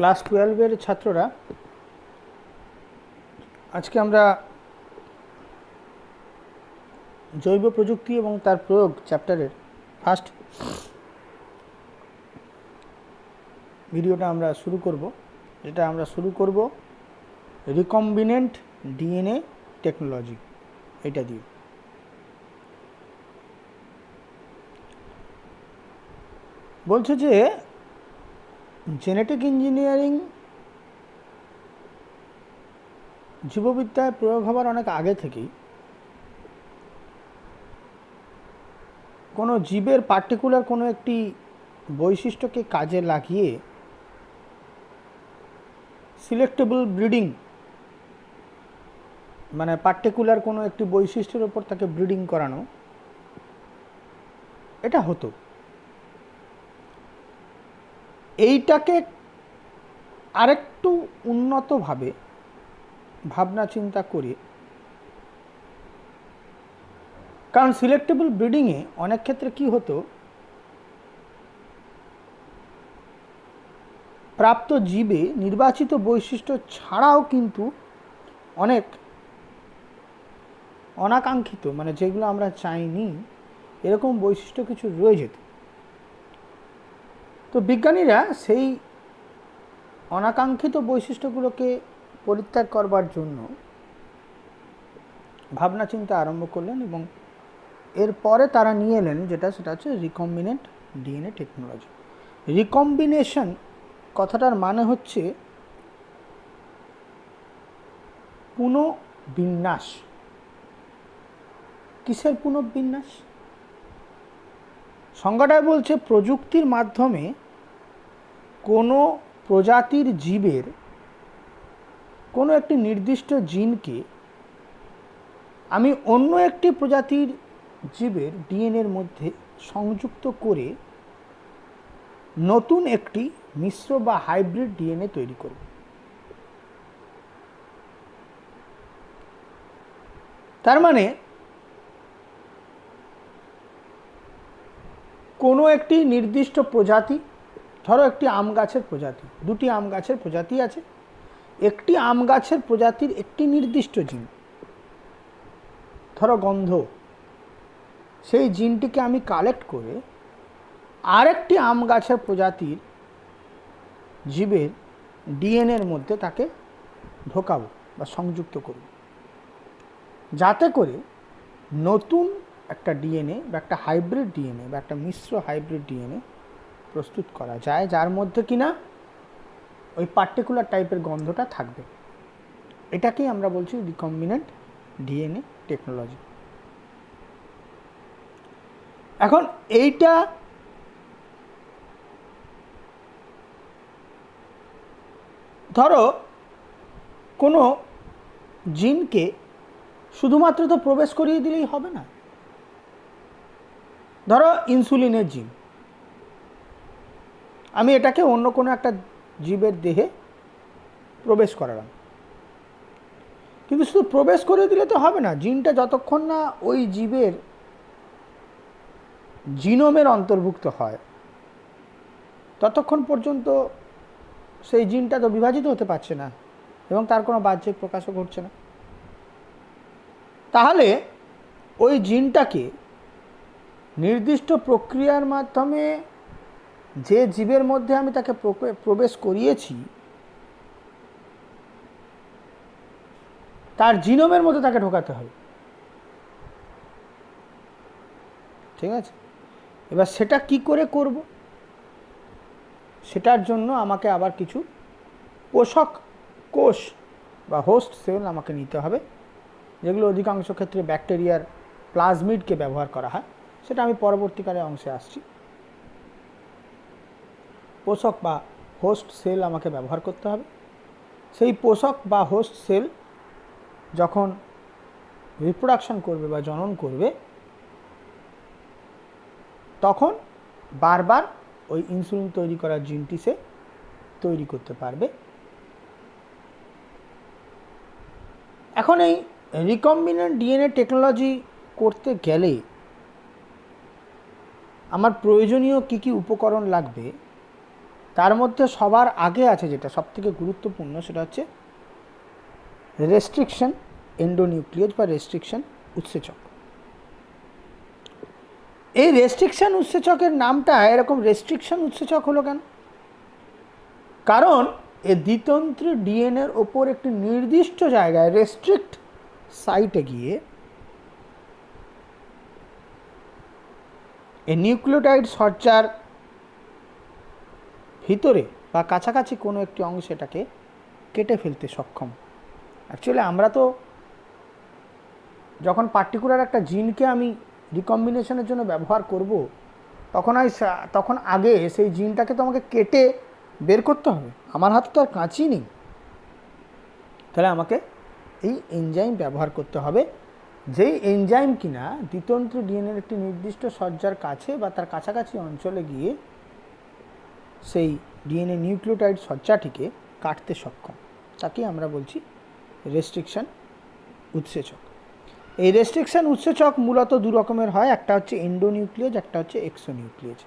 Class 12-এর ছাত্ররা, আজকে আমরা জৈব প্রযুক্তি এবং তার প্রয়োগ চ্যাপ্টারের ফার্স্ট ভিডিওটা আমরা শুরু করব। যেটা আমরা শুরু করব রিকম্বিনেন্ট ডিএনএ টেকনোলজি, এটা দিয়ে। বলছে যে জেনেটিক ইঞ্জিনিয়ারিং জীববিদ্যায় প্রয়োগ হবার অনেক আগে থেকেই কোনো জীবের পার্টিকুলার কোনো একটি বৈশিষ্ট্যকে কাজে লাগিয়ে সিলেক্টেবল ব্রিডিং, মানে পার্টিকুলার কোনো একটি বৈশিষ্ট্যের ওপর তাকে ব্রিডিং করানো, এটা হতো। এইটাকে আরেকটু উন্নতভাবে ভাবনা চিন্তা করে, কারণ সিলেক্টেবল ব্রিডিংয়ে অনেক ক্ষেত্রে কি হতো, প্রাপ্ত জীবে নির্বাচিত বৈশিষ্ট্য ছাড়াও কিন্তু অনেক অনাকাঙ্ক্ষিত, মানে যেগুলো আমরা চাইনি এরকম বৈশিষ্ট্য কিছু রয়ে যেত। তো বিজ্ঞানীরা সেই অনাকাঙ্ক্ষিত বৈশিষ্ট্যগুলোকে পরিত্যাগ করবার জন্য ভাবনা চিন্তা আরম্ভ করলেন এবং এরপরে তারা নিয়ে এলেন সেটা হচ্ছে রিকম্বিনেন্ট ডিএনএ টেকনোলজি। রিকম্বিনেশন কথাটার মানে হচ্ছে পুনঃবিন্যাস। কিসের পুনঃবিন্যাস? সংজ্ঞাটায় বলছে প্রযুক্তির মাধ্যমে কোনো প্রজাতির জীবের কোনো একটি নির্দিষ্ট জিনকে আমি অন্য একটি প্রজাতির জীবের ডিএনএর মধ্যে সংযুক্ত করে নতুন একটি মিশ্র বা হাইব্রিড ডিএনএ তৈরি করব। তার মানে কোনো একটি নির্দিষ্ট প্রজাতি, ধরো একটি আম গাছের প্রজাতি, দুটি আম গাছের প্রজাতি আছে, একটি আম গাছের প্রজাতির একটি নির্দিষ্ট জিন, ধরো গন্ধ, সেই জিনটিকে আমি কালেক্ট করে আরেকটি আম গাছের প্রজাতির জীবের ডিএনএর মধ্যে তাকে ঢোকাবো বা সংযুক্ত করব, যাতে করে নতুন একটা ডিএনএ বা একটা হাইব্রিড ডিএনএ বা একটা মিশ্র হাইব্রিড ডিএনএ প্রস্তুত করা যায়, যার মধ্যে কিনা ওই পার্টিকুলার টাইপের গন্ধটা থাকবে। এটাকেই আমরা বলছি রিকম্বিনেন্ট ডিএনএ টেকনোলজি। এখন এইটা ধরো কোনো জিনকে শুধুমাত্র তো প্রবেশ করিয়ে দিলেই হবে না। ধরো ইনসুলিনের জিন, আমি এটাকে অন্য কোনো একটা জীবের দেহে প্রবেশ করালাম, কিন্তু শুধু প্রবেশ করে দিলে তো হবে না। জিনটা যতক্ষণ না ওই জীবের জিনোমের অন্তর্ভুক্ত হয় ততক্ষণ পর্যন্ত সেই জিনটা তো বিভাজিত হতে পারছে না এবং তার কোনো বাহ্যিক প্রকাশও ঘটছে না। তাহলে ওই জিনটাকে নির্দিষ্ট প্রক্রিয়ার মাধ্যমে যে জীবের মধ্যে আমি তাকে প্রবেশ করিয়েছি তার জিনোমের মধ্যে তাকে ঢোকাতে হবে, ঠিক আছে? এবার সেটা কি করে করব? সেটার জন্য আমাকে আবার কিছু পোষক কোষ বা হোস্ট সেল আমাকে নিতে হবে, যেগুলো অধিকাংশ ক্ষেত্রে ব্যাকটেরিয়ার প্লাজমিডকে ব্যবহার করা হয়। সেটা আমি পরবর্তীকালে অংশে আসছি। পোষক বা হোস্ট সেল আমাকে ব্যবহার করতে হবে। সেই পোষক বা হোস্ট সেল যখন রিপ্রোডাকশন করবে বা জনন করবে, তখন বারবার ওই ইনসুলিন তৈরি করার জিনটি সে তৈরি করতে পারবে। এখন এই রিকম্বিনেন্ট ডিএনএ টেকনোলজি করতে গেলে আমার প্রয়োজনীয় কী কী উপকরণ লাগবে তার মধ্যে সবার আগে আছে যেটা সবথেকে গুরুত্বপূর্ণ, সেটা হচ্ছে রেস্ট্রিকশন এন্ডোনিউক্লিয়েজ বা রেস্ট্রিকশন উৎসেচক। এই রেস্ট্রিকশন উৎসেচকের নামটা এরকম রেস্ট্রিকশন উৎসেচক হলো কেন? কারণ এই দ্বিতন্ত্রী ডিএনএর ওপর একটি নির্দিষ্ট জায়গায় রেস্ট্রিক্ট সাইটে গিয়ে এই নিউক্লিওটাইড সজ্জার ভিতরে বা কাছাকাছি কোনো একটি অংশ এটাকে কেটে ফেলতে সক্ষম। অ্যাকচুয়ালি আমরা তো যখন পার্টিকুলার একটা জিনকে আমি রিকম্বিনেশনের জন্য ব্যবহার করব, তখন আগে সেই জিনটাকে তো আমাকে কেটে বের করতে হবে। আমার হাতে তো আর কাঁচি নেই, তাহলে আমাকে এই এনজাইম ব্যবহার করতে হবে, যেই এনজাইম কিনা দ্বিতন্ত্রী ডিএনএর একটি নির্দিষ্ট সজ্জার কাছে বা তার কাছাকাছি অঞ্চলে গিয়ে সেই ডিএনএ নিউক্লিওটাইড সজ্জাটিকে কাটতে সক্ষম। তাকে আমরা বলছি রেস্ট্রিকশন উৎসেচক। এই রেস্ট্রিকশন উৎসেচক মূলত দু রকমের হয়, একটা হচ্ছে এন্ডোনিউক্লিয়েজ, একটা হচ্ছে এক্সোনিউক্লিয়েজ।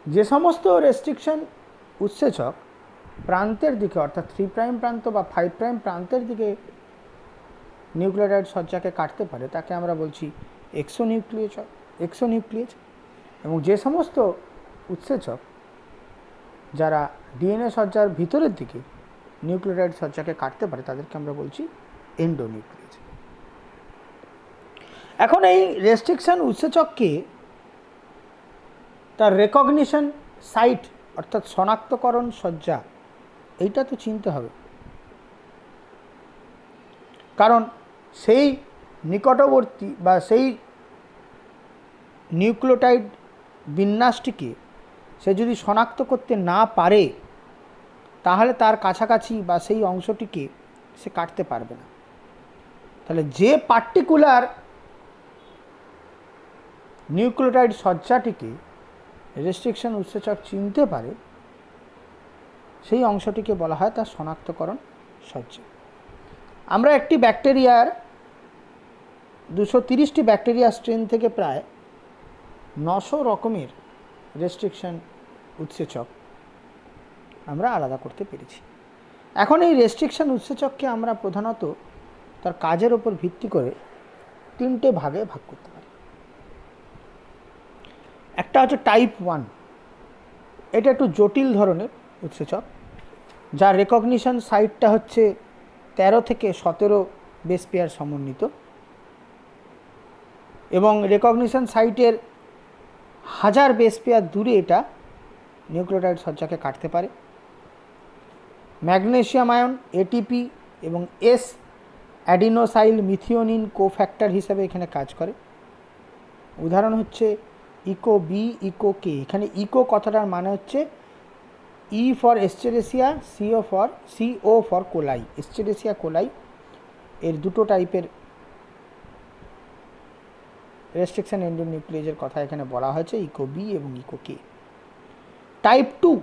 যে সমস্ত রেস্ট্রিকশন উৎসেচক প্রান্তের দিকে অর্থাৎ 3' প্রান্ত বা 5' প্রান্তের দিকে নিউক্লিওটাইড সজ্জাকে কাটতে পারে তাকে আমরা বলছি এক্সোনিউক্লিয়েজ। এবং যে সমস্ত উৎসেচক যারা ডিএনএ সজ্জার ভিতরের দিকে নিউক্লিওটাইড সজ্জাকে কাটতে পারে তাদেরকে আমরা বলছি এন্ডোনিউক্লিয়েজ। এখন এই রেস্ট্রিকশন উৎসেচককে তার রেকগনিশন সাইট অর্থাৎ শনাক্তকরণ সজ্জা এইটা তো চিনতে হবে, কারণ সেই নিকটবর্তী বা সেই নিউক্লিওটাইড বিন্যাসটিকে সে যদি শনাক্ত করতে না পারে তাহলে তার কাছাকাছি বা সেই অংশটিকে সে কাটতে পারবে না। তাহলে যে পার্টিকুলার নিউক্লিওটাইড সজ্জাটিকে রেস্ট্রিকশন উৎসেচক চিনতে পারে সেই অংশটিকে বলা হয় তার শনাক্তকরণ সজ্জা। আমরা একটি ব্যাকটেরিয়ার 230টি ব্যাকটেরিয়া স্ট্রেন থেকে প্রায় 900 রকমের রেস্ট্রিকশন উৎসেচক আমরা আলাদা করতে পেরেছি। এখন এই রেস্ট্রিকশন উৎসেচককে আমরা প্রধানত তার কাজের ওপর ভিত্তি করে 3টে ভাগে ভাগ করতে পারি। একটা হচ্ছে টাইপ 1, এটা একটু জটিল ধরনের উৎসেচক, যার রেকগনিশন সাইটটা হচ্ছে 13 থেকে 17 বেস পেয়ার সমন্বিত এবং রেকগনিশন সাইটের 1000 বেস পেয়ার দূরে এটা নিউক্লিওটাইড সজ্জাকে কাটতে পারে। ম্যাগনেসিয়াম আয়ন, এটিপি এবং এস অ্যাডিনোসাইল মিথিওনিন কোফ্যাক্টর হিসেবে এখানে কাজ করে। উদাহরণ হচ্ছে ইকো বি, ইকো কে। এখানে ইকো কথাটার মানে হচ্ছে ই ফর এস্টেরেসিয়া, সিও ফর কোলাই। এস্টেরেসিয়া কোলাই এর দুটো টাইপের রেস্ট্রিকশন এন্ডোনিউক্লিয়েজের কথা এখানে বলা হয়েছে, ইকো বি এবং ইকো কে। টাইপ 2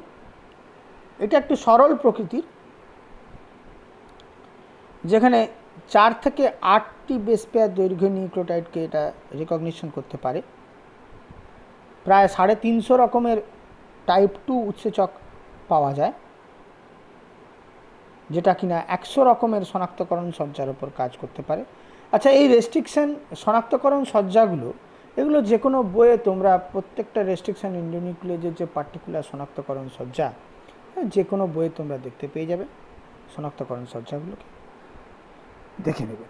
এটা একটু সরল প্রকৃতির, যেখানে 4 থেকে 8টি বেস পেয়ার দৈর্ঘ্য নিউক্লিওটাইডকে এটা রেকগনিশন করতে পারে। প্রায় 350 রকমের টাইপ 2 উৎসেচক পাওয়া যায়, যেটা কিনা 100 রকমের শনাক্তকরণ সজ্জার উপর কাজ করতে পারে। আচ্ছা, এই রেস্ট্রিকশন শনাক্তকরণ সজ্জাগুলো এগুলো যে কোনো বইয়ে তোমরা প্রত্যেকটা রেস্ট্রিকশন এন্ডোনিউক্লিয়েজের যে পার্টিকুলার শনাক্তকরণ সজ্জা যে কোনো বইয়ে তোমরা দেখতে পেয়ে যাবে। শনাক্তকরণ সজ্জাগুলোকে দেখে নেবে।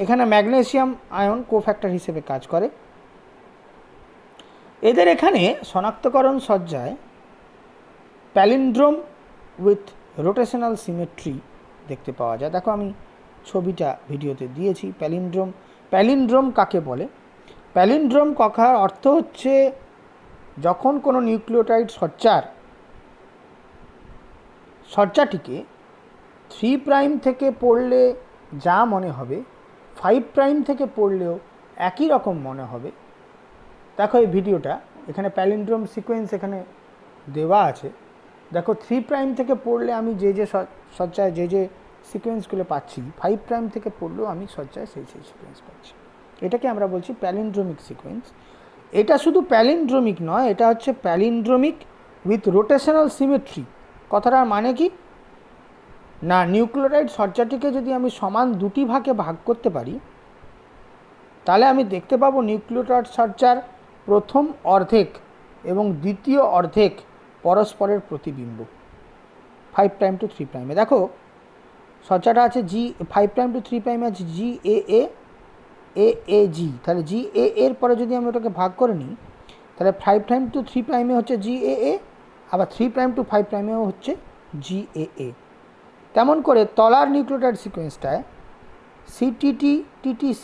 এখানে ম্যাগনেসিয়াম আয়ন কোফ্যাক্টর হিসেবে কাজ করে। এদের এখানে শনাক্তকরণ সজ্জায় প্যালিন্ড্রোম উইথ রোটেশনাল সিমেট্রি দেখতে পাওয়া যায়। দেখো আমি ছবিটা ভিডিওতে দিয়েছি। প্যালিন্ড্রোম কাকে বলে? প্যালিন্ড্রোম কথার অর্থ হচ্ছে যখন কোনো নিউক্লিওটাইড সজ্জাটিকে 3' থেকে পড়লে যা মনে হবে 5' থেকে পড়লেও একই রকম মনে হবে। দেখো এই ভিডিওটা, এখানে প্যালিন্ড্রোম সিকোয়েন্স এখানে দেওয়া আছে। দেখো 3' থেকে পড়লে আমি যে সজ্জায় যে সিকোয়েন্সগুলো পাচ্ছি, 5' থেকে পড়লেও আমি সজ্জায় সেই সিকোয়েন্স পাচ্ছি। এটাকে আমরা বলছি প্যালিন্ড্রোমিক সিকোয়েন্স। এটা শুধু প্যালিন্ড্রোমিক নয়, এটা হচ্ছে প্যালিন্ড্রোমিক উইথ রোটেশনাল সিমেট্রি। কথাটার মানে কি না, নিউক্লিওটাইড সজ্জাটিকে যদি আমি সমান দুটি ভাগে ভাগ করতে পারি তাহলে আমি দেখতে পাবো নিউক্লিওটাইড সজ্জার প্রথম অর্ধেক এবং দ্বিতীয় অর্ধেক পরস্পরের প্রতিবিম্ব 5' to 3'। দেখো সজ্জাটা আছে G5' to 3' আছে GAA AAG, তাহলে GAA এর পরে যদি আমি ওটাকে ভাগ করে নিই তাহলে 5' to 3' হচ্ছে GAA, আবার 3' to 5'ও হচ্ছে GAA। তেমন করে তলার নিউক্লিওটাইড সিকোয়েন্সটায় CTT TTC,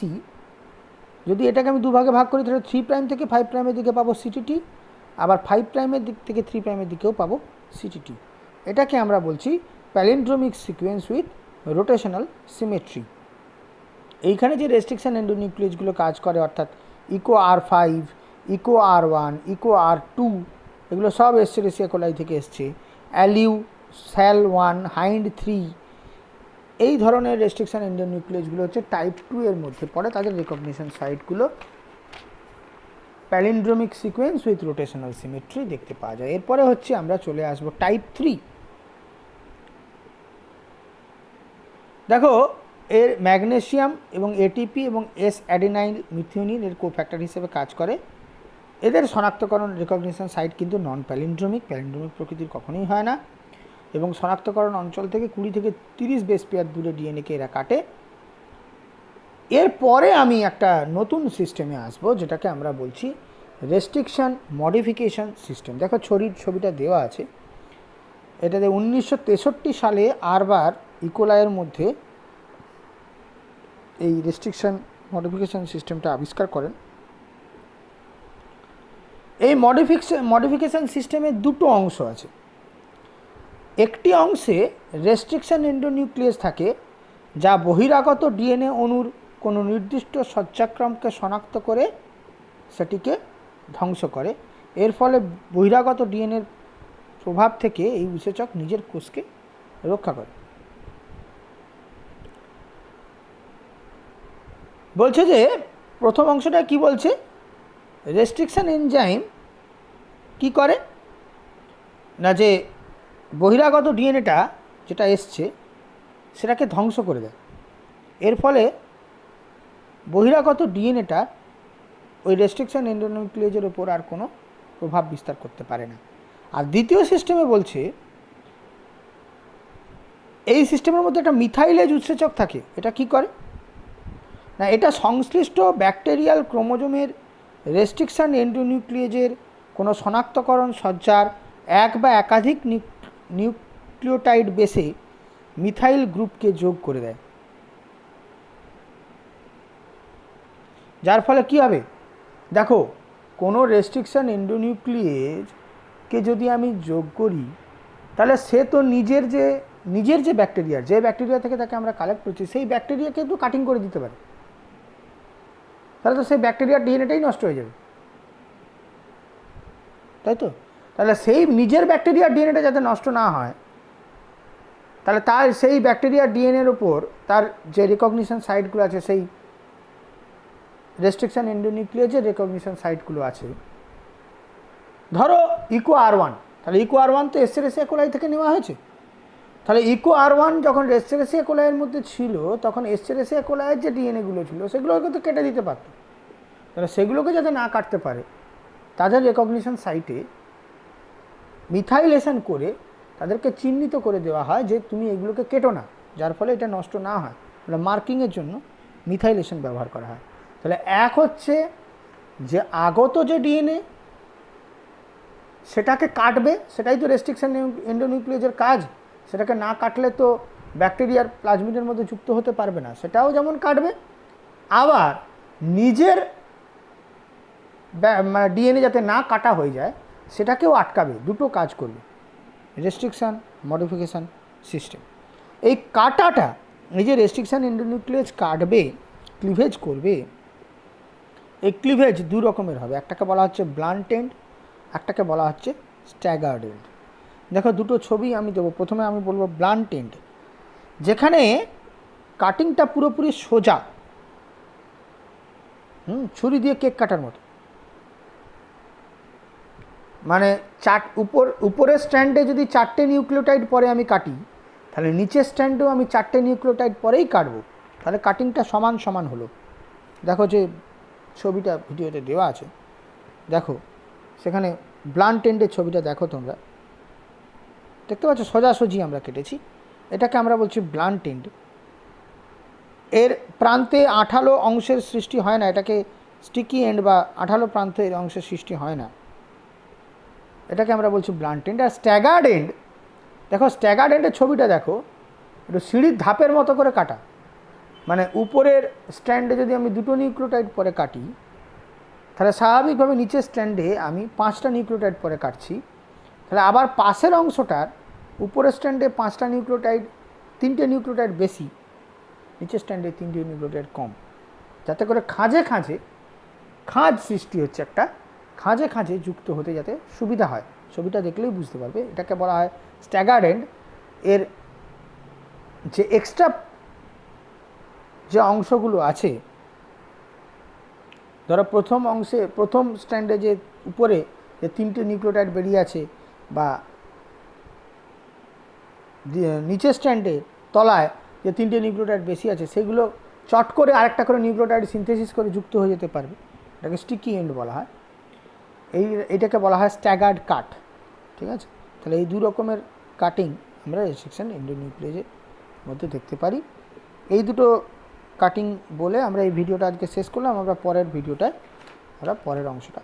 যদি এটাকে আমি দুভাগে ভাগ করি তাহলে 3' থেকে 5'এর দিকে পাবো CTT, আবার 5'এর দিক থেকে 3'এর দিকেও পাবো CTT। এটাকে আমরা বলছি প্যালিন্ড্রোমিক সিকোয়েন্স উইথ রোটেশনাল সিমেট্রি। এইখানে যে রেস্ট্রিকশন এন্ডোনিউক্লিয়েজগুলো কাজ করে অর্থাৎ eco R5, eco R1, eco R2, এগুলো সব এস্টেরেসিয়া কোলাই থেকে এসছে। অ্যালিউ, SAL1, HIND3, এই ধরনের রেস্ট্রিকশন এন্ডোনিউক্লিয়েজগুলো হচ্ছে টাইপ 2 এর মধ্যে পড়ে। তাদের রেকগনিশন সাইটগুলো palindromic sequence with rotational symmetry দেখতে পাওয়া যায়। এরপরে হচ্ছে আমরা চলে আসবো টাইপ 3। দেখো এর ম্যাগনেসিয়াম এবং এটিপি এবং এস অ্যাডিনাইল মিথিওনিন এর কোফ্যাক্টর হিসেবে কাজ করে। এদের শনাক্তকরণ রেকগনিশন সাইট কিন্তু নন প্যালিন্ড্রোমিক প্রকৃতির কখনোই হয় না, এবং শনাক্তকরণ অঞ্চল থেকে 20 থেকে 30 বেস পেয়ার দূরে ডিএনএকে এরা কাটে। এরপরে আমি একটা নতুন সিস্টেমে আসবো যেটাকে আমরা বলছি রেস্ট্রিকশন মডিফিকেশন সিস্টেম। দেখো ছবিটা দেওয়া আছে, এটাতে 1963 সালে আরবার ইকোলাইয়ের মধ্যে এই রেস্ট্রিকশন মডিফিকেশন সিস্টেমটা আবিষ্কার করেন। এই মডিফিকেশন সিস্টেমের দুটো অংশ আছে। একটি অংশে রেস্ট্রিকশন এন্ডোনিউক্লিয়াস থাকে যা বহিরাগত ডিএনএ অণুর কোনো নির্দিষ্ট সজ্জাক্রমকে শনাক্ত করে সেটিকে ধ্বংস করে। এর ফলে বহিরাগত ডিএনএর প্রভাব থেকে এই উৎসেচক নিজের কোষকে রক্ষা করে। বলছে যে প্রথম অংশটা কি বলছে, রেস্ট্রিকশন এনজাইম কি করে না, যে বহিরাগত ডিএনএটা যেটা এসছে সেটাকে ধ্বংস করে দেয়। এর ফলে বহিরাগত ডিএনএটা ওই রেস্ট্রিকশন এন্ডোনিউক্লিয়েজের ওপর আর কোনো প্রভাব বিস্তার করতে পারে না। আর দ্বিতীয় সিস্টেমে বলছে এই সিস্টেমের মধ্যে একটা মিথাইলেজ উৎসেচক থাকে। এটা কি করে না, এটা সংশ্লিষ্ট ব্যাকটেরিয়াল ক্রোমোজোমের রেস্ট্রিকশন এন্ডোনিউক্লিয়েজের কোনো শনাক্তকরণ সজ্জার এক বা একাধিক নিউক্লিওটাইড বেসে মিথাইল গ্রুপকে যোগ করে দেয়, যার ফলে কি হবে, দেখো কোনো রেস্ট্রিকশন এন্ডোনিউক্লিয়েজকে যদি আমি যোগ করি তাহলে সে তো নিজের যে ব্যাকটেরিয়া থেকে তাকে আমরা কালেক্ট করছি সেই ব্যাকটেরিয়াকে তো কাটিং করে দিতে পারে, তাহলে তো সেই ব্যাকটেরিয়ার ডিএনএটাই নষ্ট হয়ে যাবে, তাই তো? তাহলে সেই নিজের ব্যাকটেরিয়ার ডিএনএটা যাতে নষ্ট না হয়, তাহলে তার সেই ব্যাকটেরিয়ার ডিএনএর ওপর তার যে রেকগনিশন সাইটগুলো আছে, সেই রেস্ট্রিকশন এন্ডোনিউক্লিয়েজের রেকগনিশন সাইটগুলো আছে, ধরো ইকো R1, তাহলে ইকো R1 তো এস্টেরেসিয়া কোলাই থেকে নেওয়া হয়েছে। তাহলে ইকো R1 যখন এস্টেরেসিয়া কোলাইয়ের মধ্যে ছিল তখন এস্টেরেসিয়া কোলাইয়ের যে ডিএনএগুলো ছিল সেগুলোকে তো কেটে দিতে পারত। তাহলে সেগুলোকে যাতে না কাটতে পারে তাদের রেকগনিশন সাইটে মিথাইলেশন করে তাদেরকে চিহ্নিত করে দেওয়া হয় যে তুমি এগুলোকে কেটো না, যার ফলে এটা নষ্ট না হয়। তাহলে মার্কিংয়ের জন্য মিথাইলেশন ব্যবহার করা হয়। তাহলে এক হচ্ছে যে আগত যে ডিএনএ সেটাকে কাটবে, সেটাই তো রেস্ট্রিকশন এন্ডোনিউক্লিয়েজের কাজ। সেটাকে না কাটলে তো ব্যাকটেরিয়ার প্লাজমিডের মধ্যে যুক্ত হতে পারবে না, সেটাও যেমন কাটবে, আবার নিজের ডিএনএ যাতে না কাটা হয়ে যায় সেটাকেও আটকাবে। দুটো কাজ করবে রেস্ট্রিকশন মডিফিকেশান সিস্টেম। এই কাটাটা এই যে রেস্ট্রিকশন এন্ডোনিউক্লিয়েজ কাটবে, ক্লিভেজ করবে, এই ক্লিভেজ দু রকমের হবে। একটাকে বলা হচ্ছে ব্লান্ট এন্ড, একটাকে বলা হচ্ছে স্ট্যাগার্ড এন্ড। দেখো দুটো ছবি আমি দেবো। প্রথমে আমি বলবো ব্লান্ট এন্ড, যেখানে কাটিংটা পুরোপুরি সোজা, ছুরি দিয়ে কেক কাটার মতো। মানে উপরের স্ট্র্যান্ডে যদি 4টে নিউক্লিওটাইড পরে আমি কাটি, তাহলে নিচের স্ট্র্যান্ডেও আমি 4টে নিউক্লিওটাইড পরেই কাটবো, তাহলে কাটিংটা সমান সমান হলো। দেখো যে ছবিটা ভিডিওতে দেওয়া আছে, দেখো সেখানে ব্লান্ট এন্ডের ছবিটা দেখো তোমরা, দেখতে পাচ্ছ সোজাসুজি আমরা কেটেছি, এটাকে আমরা বলছি ব্লান্ট এন্ড। এর প্রান্তে আঠালো অংশের সৃষ্টি হয় না, এটাকে স্টিকি এন্ড বা আঠালো প্রান্তের অংশের সৃষ্টি হয় না, এটাকে আমরা বলছি ব্লান্ট এন্ড। আর স্ট্যাগার্ড এন্ড, দেখো স্ট্যাগার্ড এন্ডের ছবিটা দেখো, একটু সিঁড়ির ধাপের মতো করে কাটা, মানে উপরের স্ট্যান্ডে যদি আমি 2টো নিউক্লিওটাইড পরে কাটি, তাহলে স্বাভাবিকভাবে নিচের স্ট্যান্ডে আমি 5টা নিউক্লিওটাইড পরে কাটছি, তাহলে আবার পাশের অংশটার উপরের স্ট্যান্ডে 5টা নিউক্লিওটাইড, 3টে নিউক্লিওটাইড বেশি, নিচের স্ট্যান্ডে 3টে নিউক্লিওটাইড কম, যাতে করে খাঁজে খাঁজে খাঁজ সৃষ্টি হচ্ছে, একটা খাঁজে খাঁজে যুক্ত হতে যাতে সুবিধা হয়। ছবিটা দেখলেই বুঝতে পারবে, এটাকে বলা হয় স্ট্যাগার্ড এন্ড। এর যে এক্সট্রা যে অংশগুলো আছে, ধরো প্রথম স্ট্যান্ডে যে উপরে যে 3টে নিউক্লিওটাইড বেরিয়ে আছে, বা নিচের স্ট্যান্ডে তলায় যে 3টে নিউক্লিওটাইড বেশি আছে, সেগুলো চট করে আরেকটা করে নিউক্লিওটাইড সিনথেসিস করে যুক্ত হয়ে যেতে পারবে, এটাকে স্টিকি এন্ড বলা হয়। এইটাকে বলা হয় স্ট্যাগার্ড কাট, ঠিক আছে। তাহলে এই 2 রকমের কাটিং আমরা রেস্ট্রিকশন এন্ডোনিউক্লিয়েজের মধ্যে দেখতে পারি। এই দুটো কাটিং বলে আমরা এই ভিডিওটা আজকে শেষ করলাম। আমরা পরের ভিডিওটায় পরের অংশটা